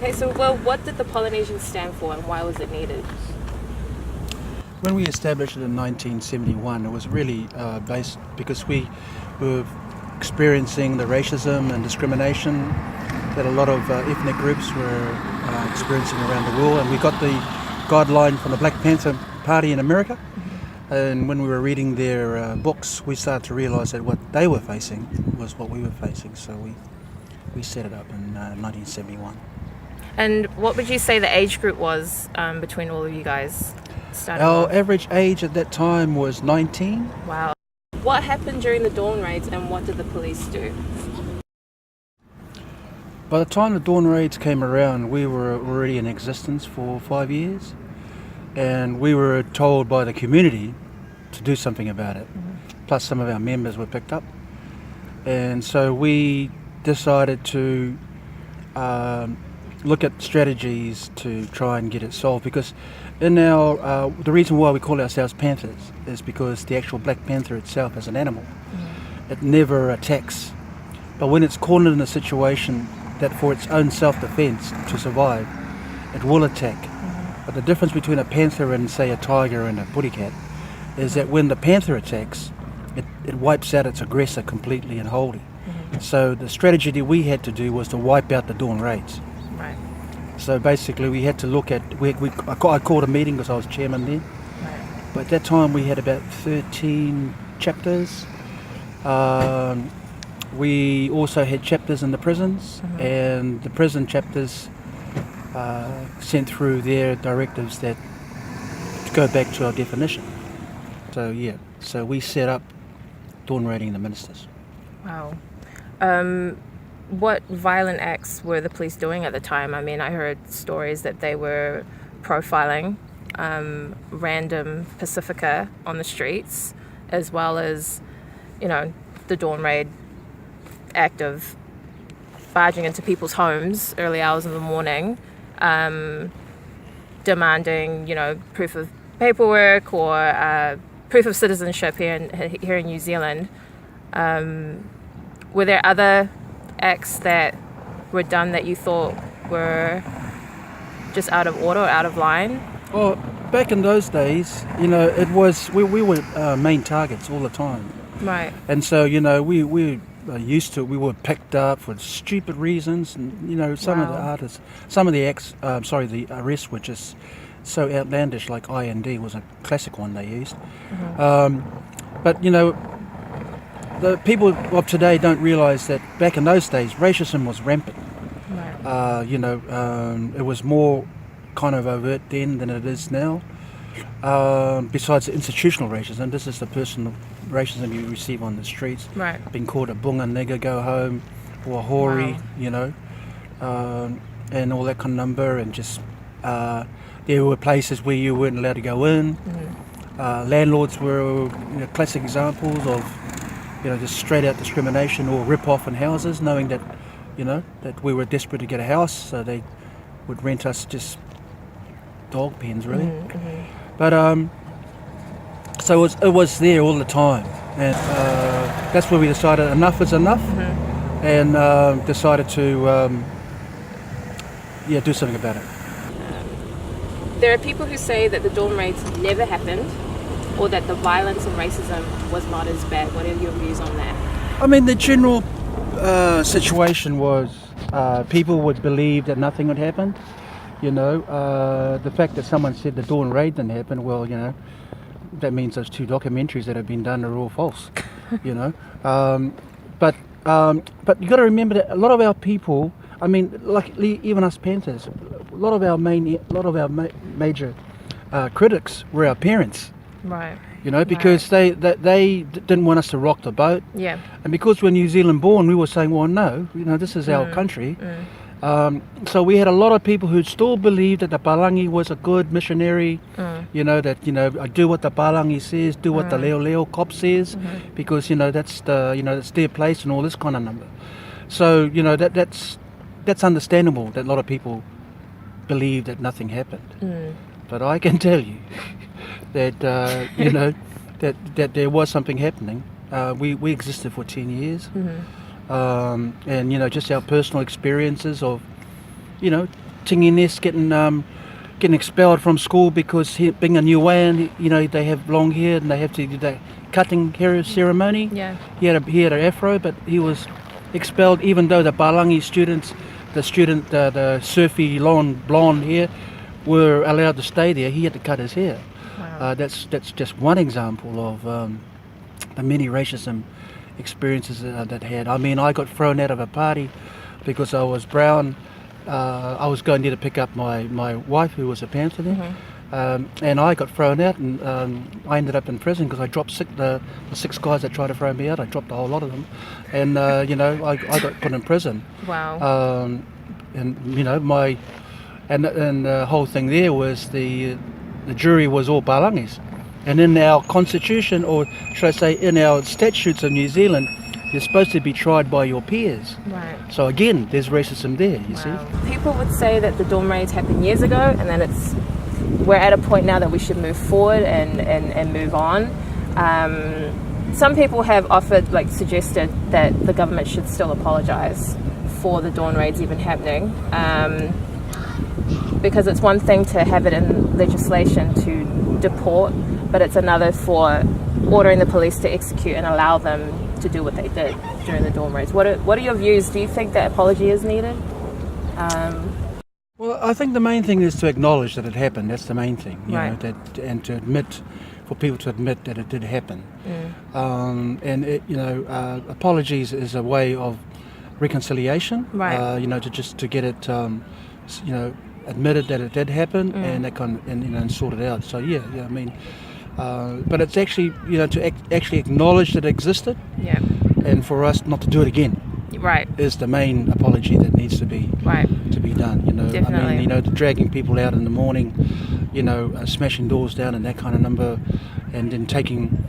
Okay, so well, what did the Polynesian stand for and why was it needed? When we established it in 1971, it was really based because we were experiencing the racism and discrimination that a lot of ethnic groups were experiencing around the world, and we got the guideline from the Black Panther Party in America. And when we were reading their books, we started to realise that what they were facing was what we were facing. So we set it up in 1971. And what would you say the age group was between all of you guys? Our average age at that time was 19. Wow. What happened during the dawn raids and what did the police do? By the time the dawn raids came around, we were already in existence for 5 years, and we were told by the community to do something about it. Plus some of our members were picked up, and so we decided to look at strategies to try and get it solved, because in our the reason why we call ourselves Panthers is because the actual Black Panther itself as an animal, it never attacks, but when it's cornered in a situation that for its own self-defense to survive, it will attack. But the difference between a panther and say a tiger and a pussy cat is that when the panther attacks, it wipes out its aggressor completely and wholly. So the strategy that we had to do was to wipe out the dawn raids. Right. So basically we had to look at, I called a meeting because I was chairman then. Right. But at that time we had about 13 chapters. We also had chapters in the prisons, and the prison chapters sent through their directives that go back to our definition. So we set up dawn raiding the ministers. Wow. What violent acts were the police doing at the time? I mean, I heard stories that they were profiling random Pacifica on the streets, as well as, the dawn raid act of barging into people's homes early hours of the morning, demanding, proof of paperwork or proof of citizenship here in New Zealand. Were there other acts that were done that you thought were just out of order or out of line? Well, back in those days, it was we were main targets all the time. Right. And so, we used to, we were picked up for stupid reasons, and some of the arrests were just so outlandish, like IND was a classic one they used. But the people of today don't realise that back in those days racism was rampant. Right. It was more kind of overt then than it is now. Besides the institutional racism, this is the personal racism you receive on the streets. Right. Being called a bunga nigger, go home, or a hori, and all that kind of number, and just there were places where you weren't allowed to go in. Landlords were classic examples of just straight out discrimination or rip off in houses, knowing that that we were desperate to get a house, so they would rent us just dog pens really. But so it was there all the time, and that's where we decided enough is enough, and decided to do something about it. There are people who say that the dawn raids never happened, or that the violence and racism was not as bad. What are your views on that? I mean, the general situation was people would believe that nothing had happened. The fact that someone said the dawn raid didn't happen, well, that means those two documentaries that have been done are all false. But you got to remember that a lot of our people, I mean, like even us Panthers, a lot of our major critics were our parents. Right. Because they didn't want us to rock the boat. Yeah. And because we're New Zealand born, we were saying, well, no, this is our country. So we had a lot of people who still believed that the Palangi was a good missionary, that, do what the Palangi says, do what the Leo Leo cop says, because, that's that's their place and all this kind of number. So, that's understandable that a lot of people believe that nothing happened. But I can tell you that, that there was something happening. We existed for 10 years. And just our personal experiences of Tinginess getting expelled from school because being a Niuean, they have long hair and they have to do that cutting hair ceremony. Yeah. He had an afro, but he was expelled even though the Palangi students, the surfy long blonde hair, were allowed to stay there. He had to cut his hair. Wow. That's just one example of the many racism experiences that had. I mean, I got thrown out of a party because I was brown. I was going there to pick up my wife, who was a Panther there, and I got thrown out, and I ended up in prison because I dropped the 6 guys that tried to throw me out. I dropped a whole lot of them, and I got put in prison. Wow. And the whole thing there was the jury was all Palangis, and in our constitution, or should I say in our statutes of New Zealand, you're supposed to be tried by your peers. Right. So again, there's racism there, you see. People would say that the dorm raids happened years ago, and then we're at a point now that we should move forward and move on. Some people have suggested that the government should still apologise for the dawn raids even happening, because it's one thing to have it in legislation to deport, but it's another for ordering the police to execute and allow them to do what they did during the dawn raids. What are your views? Do you think that apology is needed? Well, I think the main thing is to acknowledge that it happened. That's the main thing, Right. and to admit, for people to admit that it did happen. Apologies is a way of reconciliation. Right. To get it, admitted that it did happen, and that and sort it out. So yeah. I mean, but it's actually to actually acknowledge that it existed. Yeah. And for us not to do it again. Right. Is the main apology that needs to be done. Definitely. I mean, dragging people out in the morning, smashing doors down and that kind of number, and then taking,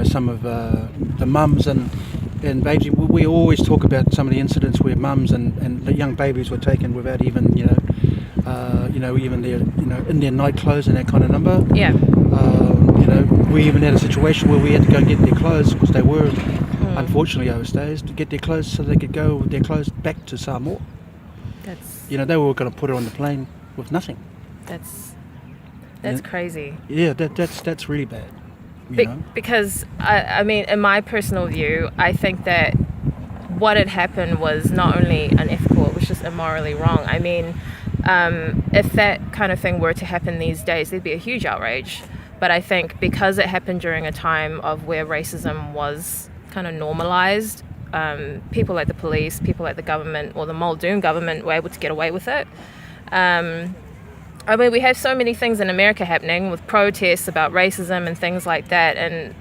some of the mums and babies. We always talk about some of the incidents where mums and the young babies were taken without even, even their, in their night clothes and that kind of number. Yeah. We even had a situation where we had to go and get their clothes because they were, unfortunately, overstays, to get their clothes so they could go with their clothes back to Samoa. They were going to put her on the plane with nothing. That's crazy. Yeah, that's really bad. Because I mean, in my personal view, I think that what had happened was not only unethical, it was just immorally wrong. I mean, if that kind of thing were to happen these days, there'd be a huge outrage. But I think because it happened during a time of where racism was kind of normalized, people like the police, people like the government, or the Muldoon government were able to get away with it. I mean, we have so many things in America happening with protests about racism and things like that, and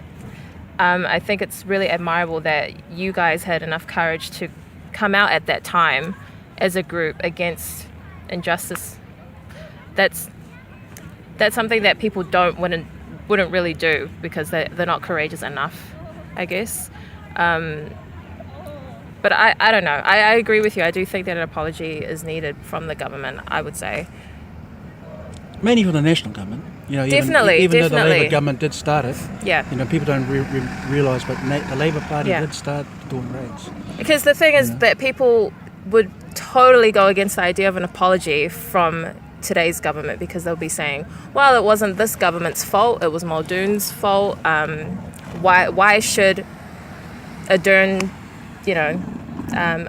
I think it's really admirable that you guys had enough courage to come out at that time as a group against injustice. That's something that people wouldn't really do because they're not courageous enough, I guess. But I don't know. I agree with you. I do think that an apology is needed from the government, I would say. Mainly for the national government. Definitely. Even though the Labour government did start it. Yeah. People don't realise, but the Labour Party did start doing raids. Because the thing is that people would totally go against the idea of an apology from today's government because they'll be saying, well, it wasn't this government's fault, it was Muldoon's fault. Why should Ardern,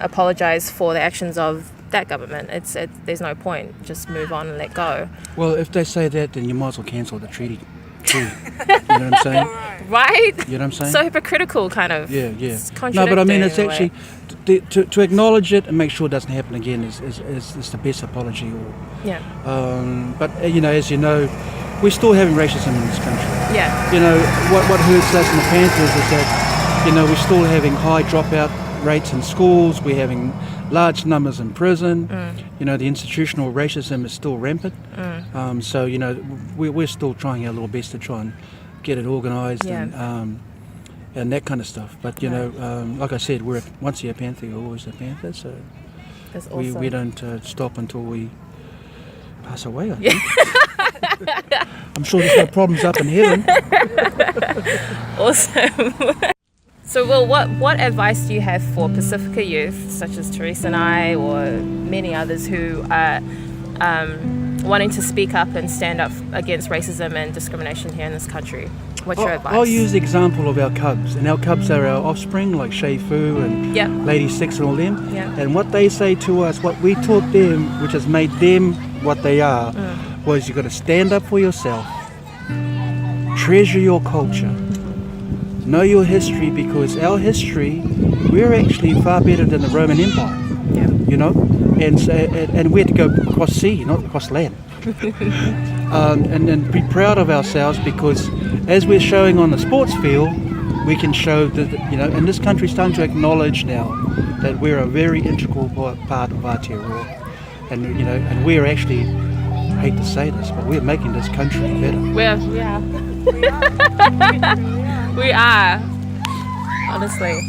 apologise for the actions of that government? There's no point. Just move on and let go. Well, if they say that, then you might as well cancel the treaty. You know what I'm saying? Right? You know what I'm saying? So hypocritical, kind of. Yeah. No, but I mean, it's actually to acknowledge it and make sure it doesn't happen again is the best apology. But as you know, we're still having racism in this country. Yeah. What hurts us in the Panthers is that we're still having high dropout rates in schools. We're having large numbers in prison. The institutional racism is still rampant. So we're still trying our little best to try and get it organised and that kind of stuff. But like I said, once you're a Panther, you're always a Panther. So that's awesome. we don't stop until we pass away. I think. I'm sure there's no problems up in heaven. Awesome. So, Will, what advice do you have for Pacifica youth, such as Teresa and I, or many others who are wanting to speak up and stand up against racism and discrimination here in this country. What's your advice? I'll use the example of our cubs, and our cubs are our offspring, like Shea Fu and Yep. Lady Six and all them. Yeah. And what they say to us, what we taught them, which has made them what they are, was you got to stand up for yourself, treasure your culture, know your history, because our history, we're actually far better than the Roman Empire. Yeah. You know, and we had to go across sea, not across land. And then be proud of ourselves, because as we're showing on the sports field, we can show that, you know, and this country's starting to acknowledge now that we're a very integral part of Aotearoa, and you know, and we're actually, I hate to say this, but we're making this country better. We are. We are. Honestly.